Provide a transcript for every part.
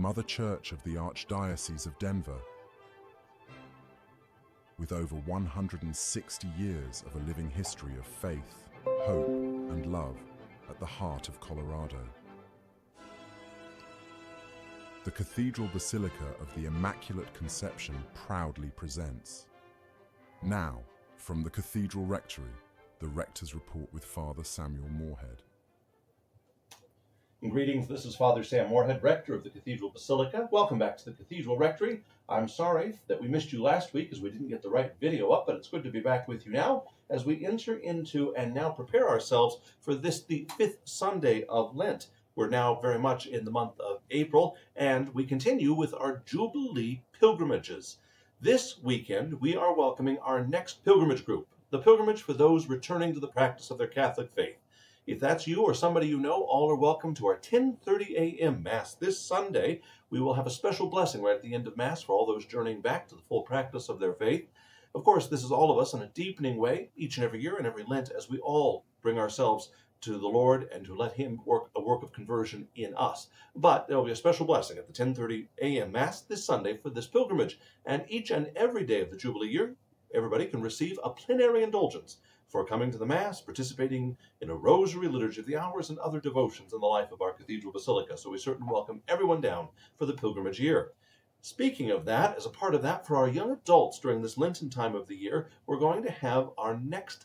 Mother Church of the Archdiocese of Denver, with over 160 years of a living history of faith, hope, and love at the heart of Colorado. The Cathedral Basilica of the Immaculate Conception proudly presents. Now, from the Cathedral Rectory, the Rector's Report with Father Samuel Morehead. Greetings, this is Father Sam Morehead, Rector of the Cathedral Basilica. Welcome back to the Cathedral Rectory. I'm sorry that we missed you last week as we didn't get the right video up, but it's good to be back with you now as we enter into and now prepare ourselves for the 5th Sunday of Lent. We're now very much in the month of April, and we continue with our Jubilee pilgrimages. This weekend, we are welcoming our next pilgrimage group, the pilgrimage for those returning to the practice of their Catholic faith. If that's you or somebody you know, all are welcome to our 10:30 a.m. Mass this Sunday. We will have a special blessing right at the end of Mass for all those journeying back to the full practice of their faith. Of course, this is all of us in a deepening way, each and every year and every Lent, as we all bring ourselves to the Lord and to let Him work a work of conversion in us. But there will be a special blessing at the 10:30 a.m. Mass this Sunday for this pilgrimage. And each and every day of the Jubilee year, everybody can receive a plenary indulgence for coming to the Mass, participating in a rosary, liturgy of the hours, and other devotions in the life of our Cathedral Basilica. So we certainly welcome everyone down for the pilgrimage year. Speaking of that, as a part of that, for our young adults during this Lenten time of the year, we're going to have our next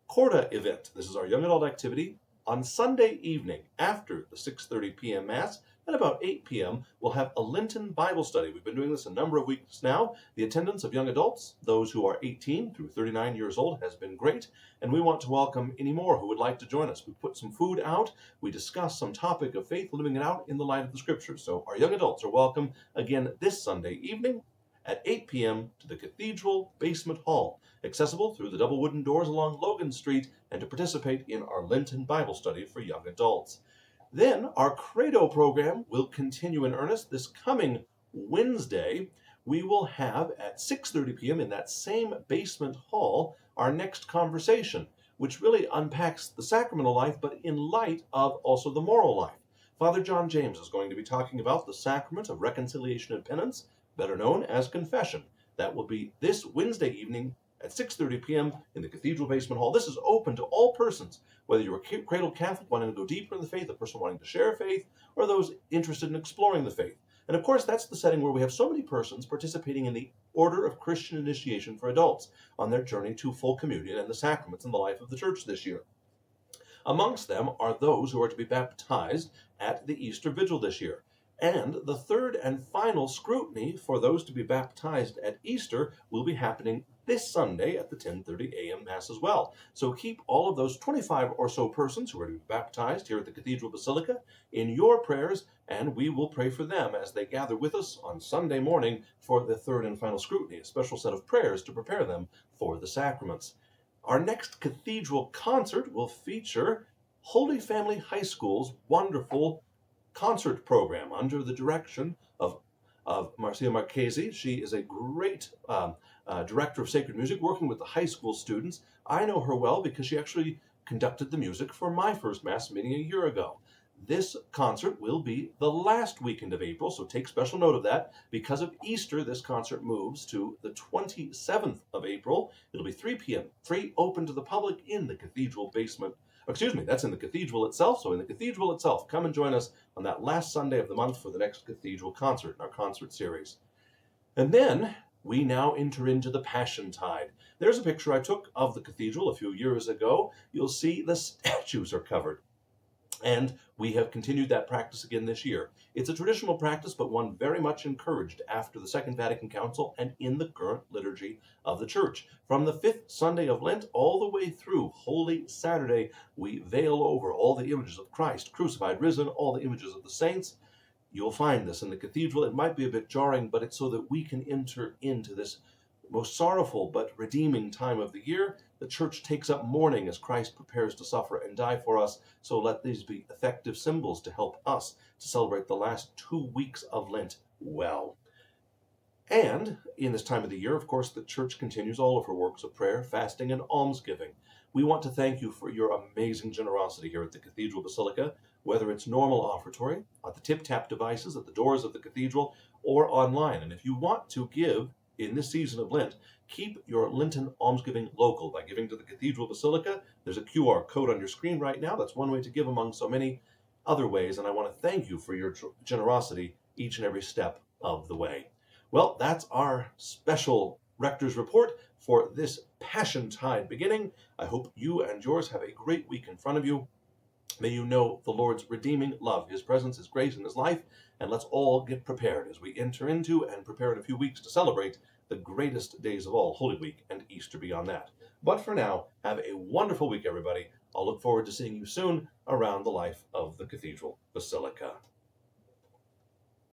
Corda event. This is our young adult activity on Sunday evening after the 6:30 p.m. Mass. At about 8 p.m., we'll have a Lenten Bible study. We've been doing this a number of weeks now. The attendance of young adults, those who are 18 through 39 years old, has been great, and we want to welcome any more who would like to join us. We put some food out. We discuss some topic of faith, living it out in the light of the Scriptures. So our young adults are welcome again this Sunday evening at 8 p.m. to the Cathedral Basement Hall, accessible through the double wooden doors along Logan Street, and to participate in our Lenten Bible study for young adults. Then our Credo program will continue in earnest. This coming Wednesday, we will have at 6:30 p.m. in that same basement hall our next conversation, which really unpacks the sacramental life, but in light of also the moral life. Father John James is going to be talking about the sacrament of reconciliation and penance, better known as confession. That will be this Wednesday evening at 6:30 p.m. in the Cathedral Basement Hall. This is open to all persons, whether you're a cradled Catholic wanting to go deeper in the faith, a person wanting to share faith, or those interested in exploring the faith. And of course, that's the setting where we have so many persons participating in the Order of Christian Initiation for adults on their journey to full communion and the sacraments in the life of the Church this year. Amongst them are those who are to be baptized at the Easter Vigil this year. And the third and final scrutiny for those to be baptized at Easter will be happening this Sunday at the 10:30 a.m. Mass as well. So keep all of those 25 or so persons who are to be baptized here at the Cathedral Basilica in your prayers, and we will pray for them as they gather with us on Sunday morning for the third and final scrutiny, a special set of prayers to prepare them for the sacraments. Our next Cathedral concert will feature Holy Family High School's wonderful concert program under the direction of Marcia Marchesi. She is a great director of sacred music working with the high school students. I know her well because she actually conducted the music for my first Mass meeting a year ago. This concert will be the last weekend of April, so take special note of that. Because of Easter, this concert moves to the 27th of April. It'll be 3 p.m., free, open to the public in the Cathedral basement. That's in the Cathedral itself. So in the Cathedral itself, come and join us on that last Sunday of the month for the next Cathedral concert in our concert series. And then we now enter into the Passiontide. There's a picture I took of the Cathedral a few years ago. You'll see the statues are covered. And we have continued that practice again this year. It's a traditional practice, but one very much encouraged after the Second Vatican Council and in the current liturgy of the Church. From the 5th Sunday of Lent all the way through Holy Saturday, we veil over all the images of Christ, crucified, risen, all the images of the saints. You'll find this in the Cathedral. It might be a bit jarring, but it's so that we can enter into this most sorrowful but redeeming time of the year. The Church takes up mourning as Christ prepares to suffer and die for us, so let these be effective symbols to help us to celebrate the last 2 weeks of Lent well. And in this time of the year, of course, the Church continues all of her works of prayer, fasting, and almsgiving. We want to thank you for your amazing generosity here at the Cathedral Basilica. whether it's normal offertory, at the tip-tap devices at the doors of the cathedral, or online. And if you want to give in this season of Lent, keep your Lenten almsgiving local by giving to the Cathedral Basilica. There's a QR code on your screen right now. That's one way to give among so many other ways, and I want to thank you for your generosity each and every step of the way. Well, that's our special Rector's Report for this Passiontide beginning. I hope you and yours have a great week in front of you. May you know the Lord's redeeming love, His presence, His grace in His life, and let's all get prepared as we enter into and prepare in a few weeks to celebrate the greatest days of all, Holy Week and Easter beyond that. But for now, have a wonderful week, everybody. I'll look forward to seeing you soon around the life of the Cathedral Basilica.